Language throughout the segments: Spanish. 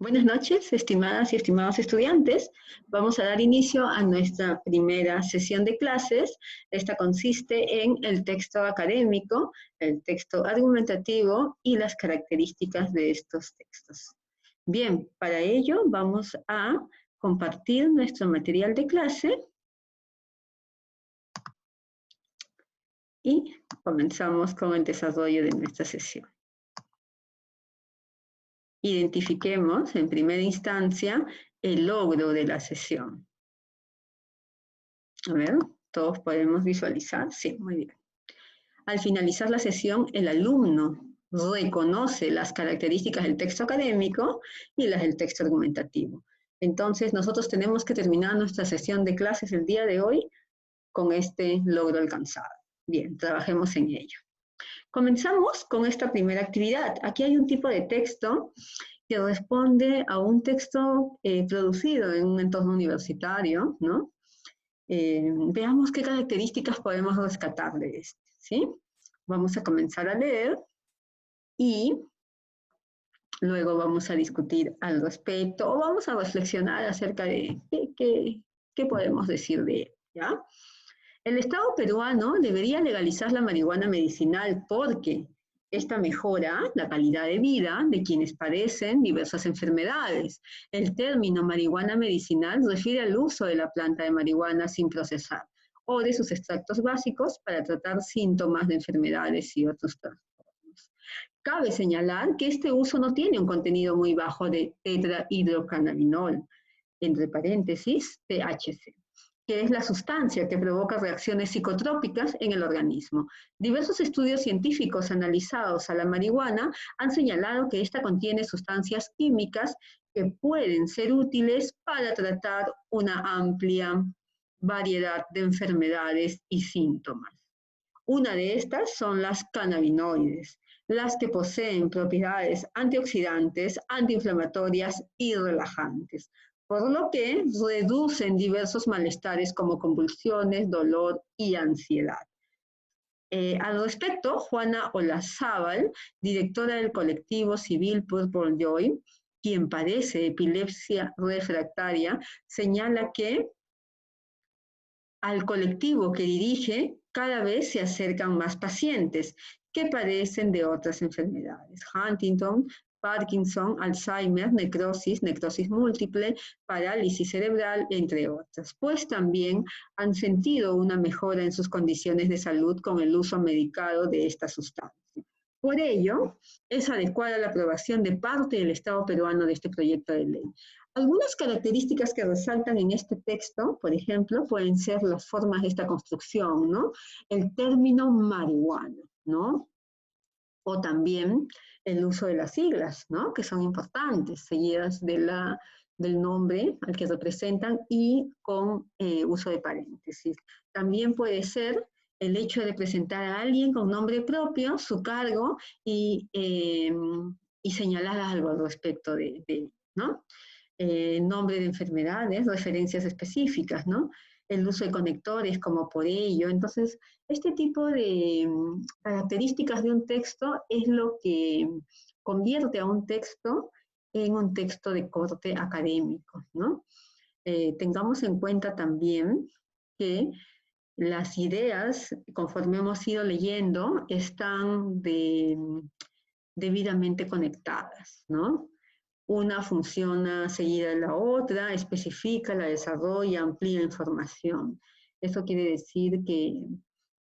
Buenas noches, estimadas y estimados estudiantes. Vamos a dar inicio a nuestra primera sesión de clases. Esta consiste en el texto académico, el texto argumentativo y las características de estos textos. Bien, para ello vamos a compartir nuestro material de clase y comenzamos con el desarrollo de nuestra sesión. Identifiquemos en primera instancia el logro de la sesión. A ver, ¿todos podemos visualizar? Sí, muy bien. Al finalizar la sesión, el alumno reconoce las características del texto académico y las del texto argumentativo. Entonces, nosotros tenemos que terminar nuestra sesión de clases el día de hoy con este logro alcanzado. Bien, trabajemos en ello. Comenzamos con esta primera actividad. Aquí hay un tipo de texto que responde a un texto producido en un entorno universitario, ¿no? Veamos qué características podemos rescatar de este, ¿sí? Vamos a comenzar a leer y luego vamos a discutir al respecto o vamos a reflexionar acerca de qué podemos decir de él, ¿ya? El Estado peruano debería legalizar la marihuana medicinal porque esta mejora la calidad de vida de quienes padecen diversas enfermedades. El término marihuana medicinal refiere al uso de la planta de marihuana sin procesar o de sus extractos básicos para tratar síntomas de enfermedades y otros trastornos. Cabe señalar que este uso no tiene un contenido muy bajo de tetrahidrocannabinol, entre paréntesis, THC, que es la sustancia que provoca reacciones psicotrópicas en el organismo. Diversos estudios científicos analizados a la marihuana han señalado que esta contiene sustancias químicas que pueden ser útiles para tratar una amplia variedad de enfermedades y síntomas. Una de estas son las cannabinoides, las que poseen propiedades antioxidantes, antiinflamatorias y relajantes, por lo que reducen diversos malestares como convulsiones, dolor y ansiedad. Al respecto, Juana Olazábal, directora del colectivo civil Purple Joy, quien padece epilepsia refractaria, señala que al colectivo que dirige cada vez se acercan más pacientes que padecen de otras enfermedades: Huntington, Parkinson, Alzheimer, necrosis múltiple, parálisis cerebral, entre otras, pues también han sentido una mejora en sus condiciones de salud con el uso medicado de esta sustancia. Por ello, es adecuada la aprobación de parte del Estado peruano de este proyecto de ley. Algunas características que resaltan en este texto, por ejemplo, pueden ser las formas de esta construcción, ¿no? El término marihuana, ¿no? O también el uso de las siglas, ¿no? Que son importantes, seguidas del nombre al que representan y con uso de paréntesis. También puede ser el hecho de presentar a alguien con nombre propio, su cargo y señalar algo al respecto de ¿no? Nombre de enfermedades, referencias específicas, ¿no? El uso de conectores como por ello. Entonces, este tipo de características de un texto es lo que convierte a un texto en un texto de corte académico, ¿no? Tengamos en cuenta también que las ideas, conforme hemos ido leyendo, están debidamente conectadas, ¿no? Una funciona seguida de la otra, especifica, la desarrolla, amplía información. Eso quiere decir que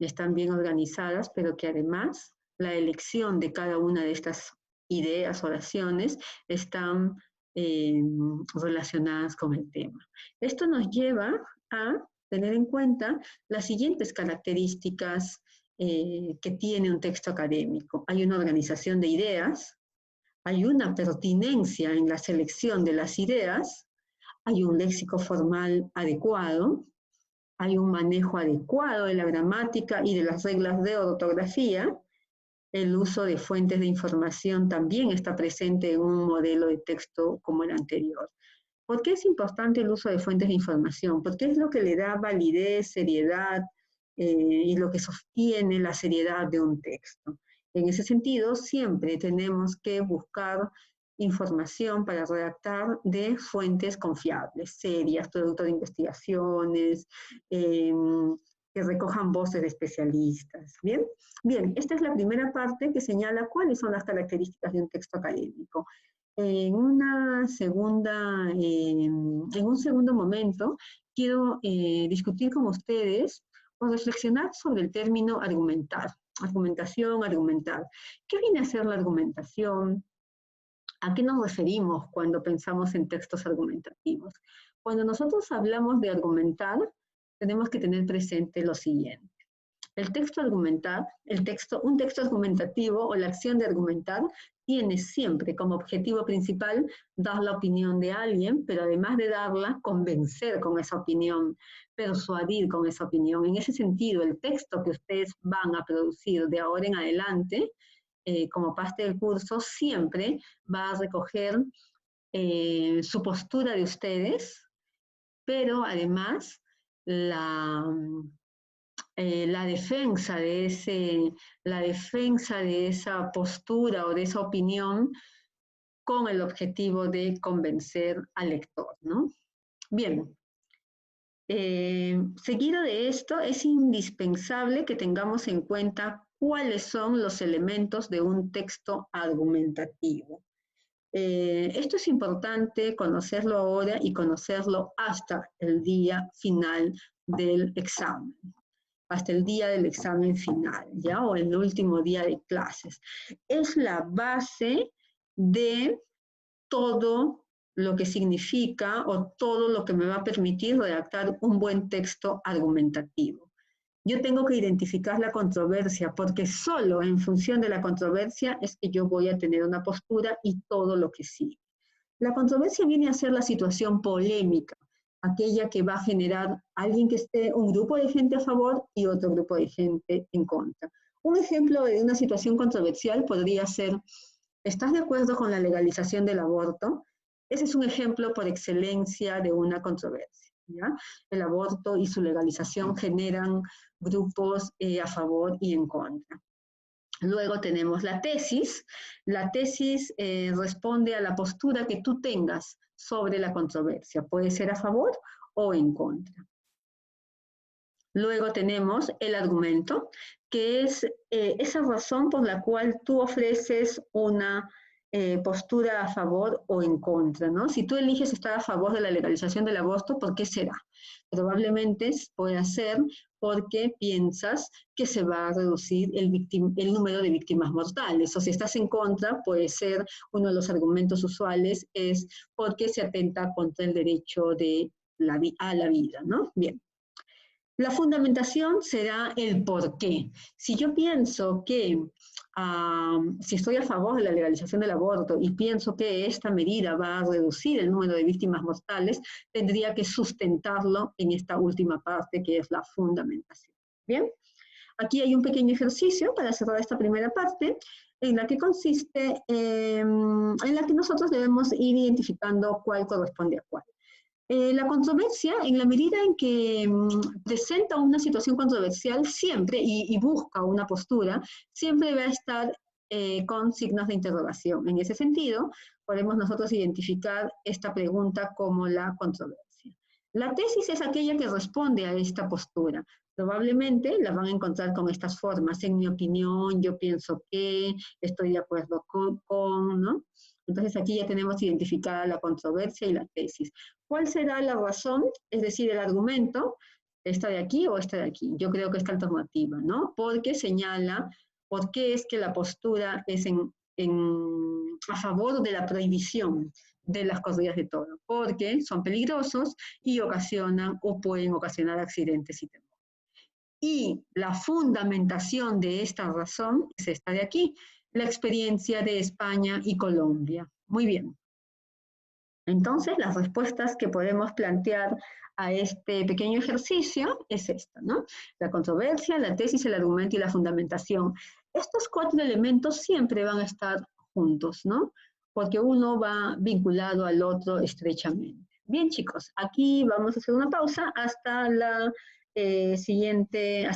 están bien organizadas, pero que además la elección de cada una de estas ideas, oraciones, están relacionadas con el tema. Esto nos lleva a tener en cuenta las siguientes características que tiene un texto académico. Hay una organización de ideas, hay una pertinencia en la selección de las ideas, hay un léxico formal adecuado, hay un manejo adecuado de la gramática y de las reglas de ortografía, el uso de fuentes de información también está presente en un modelo de texto como el anterior. ¿Por qué es importante el uso de fuentes de información? Porque es lo que le da validez, seriedad y lo que sostiene la seriedad de un texto. En ese sentido, siempre tenemos que buscar información para redactar de fuentes confiables, serias, producto de investigaciones, que recojan voces de especialistas. ¿Bien? Bien, esta es la primera parte que señala cuáles son las características de un texto académico. En un segundo momento, quiero discutir con ustedes o reflexionar sobre el término argumentar. Argumentación, argumentar. ¿Qué viene a ser la argumentación? ¿A qué nos referimos cuando pensamos en textos argumentativos? Cuando nosotros hablamos de argumentar, tenemos que tener presente lo siguiente. El texto argumentar, un texto argumentativo o la acción de argumentar tiene siempre como objetivo principal dar la opinión de alguien, pero además de darla, convencer con esa opinión, persuadir con esa opinión. En ese sentido, el texto que ustedes van a producir de ahora en adelante, como parte del curso, siempre va a recoger su postura de ustedes, pero además la defensa de esa postura o de esa opinión con el objetivo de convencer al lector, ¿no? Bien, seguido de esto, es indispensable que tengamos en cuenta cuáles son los elementos de un texto argumentativo. Esto es importante conocerlo ahora y conocerlo hasta el día final del examen, hasta el día del examen final, ¿ya? O el último día de clases. Es la base de todo lo que significa o todo lo que me va a permitir redactar un buen texto argumentativo. Yo tengo que identificar la controversia, porque solo en función de la controversia es que yo voy a tener una postura y todo lo que sigue. La controversia viene a ser la situación polémica, aquella que va a generar alguien que esté, un grupo de gente a favor y otro grupo de gente en contra. Un ejemplo de una situación controversial podría ser: ¿estás de acuerdo con la legalización del aborto? Ese es un ejemplo por excelencia de una controversia, ¿ya? El aborto y su legalización generan grupos a favor y en contra. Luego tenemos la tesis. La tesis responde a la postura que tú tengas sobre la controversia. Puede ser a favor o en contra. Luego tenemos el argumento, que es esa razón por la cual tú ofreces una postura a favor o en contra, ¿no? Si tú eliges estar a favor de la legalización del aborto, ¿por qué será? Probablemente puede ser porque piensas que se va a reducir el número de víctimas mortales. O si estás en contra, puede ser, uno de los argumentos usuales es porque se atenta contra el derecho a la vida, ¿no? Bien. La fundamentación será el por qué. Si yo pienso que, si estoy a favor de la legalización del aborto y pienso que esta medida va a reducir el número de víctimas mortales, tendría que sustentarlo en esta última parte, que es la fundamentación. Bien, aquí hay un pequeño ejercicio para cerrar esta primera parte, en la que consiste, en la que nosotros debemos ir identificando cuál corresponde a cuál. La controversia, en la medida en que presenta una situación controversial siempre y busca una postura, siempre va a estar con signos de interrogación. En ese sentido, podemos nosotros identificar esta pregunta como la controversia. La tesis es aquella que responde a esta postura. Probablemente la van a encontrar con estas formas: en mi opinión, yo pienso que, estoy de acuerdo con, ¿no? Entonces aquí ya tenemos identificada la controversia y la tesis. ¿Cuál será la razón? Es decir, el argumento, esta de aquí o esta de aquí. Yo creo que esta alternativa, ¿no? Porque señala por qué es que la postura es a favor de la prohibición de las corridas de toro, porque son peligrosos y ocasionan o pueden ocasionar accidentes y temor. Y la fundamentación de esta razón es esta de aquí, la experiencia de España y Colombia. Muy bien. Entonces, las respuestas que podemos plantear a este pequeño ejercicio es esta, ¿no? La controversia, la tesis, el argumento y la fundamentación. Estos 4 elementos siempre van a estar juntos, ¿no? Porque uno va vinculado al otro estrechamente. Bien, chicos, aquí vamos a hacer una pausa hasta el siguiente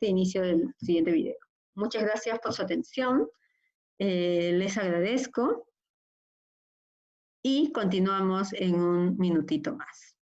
inicio del siguiente video. Muchas gracias por su atención. Les agradezco. y continuamos en un minutito más.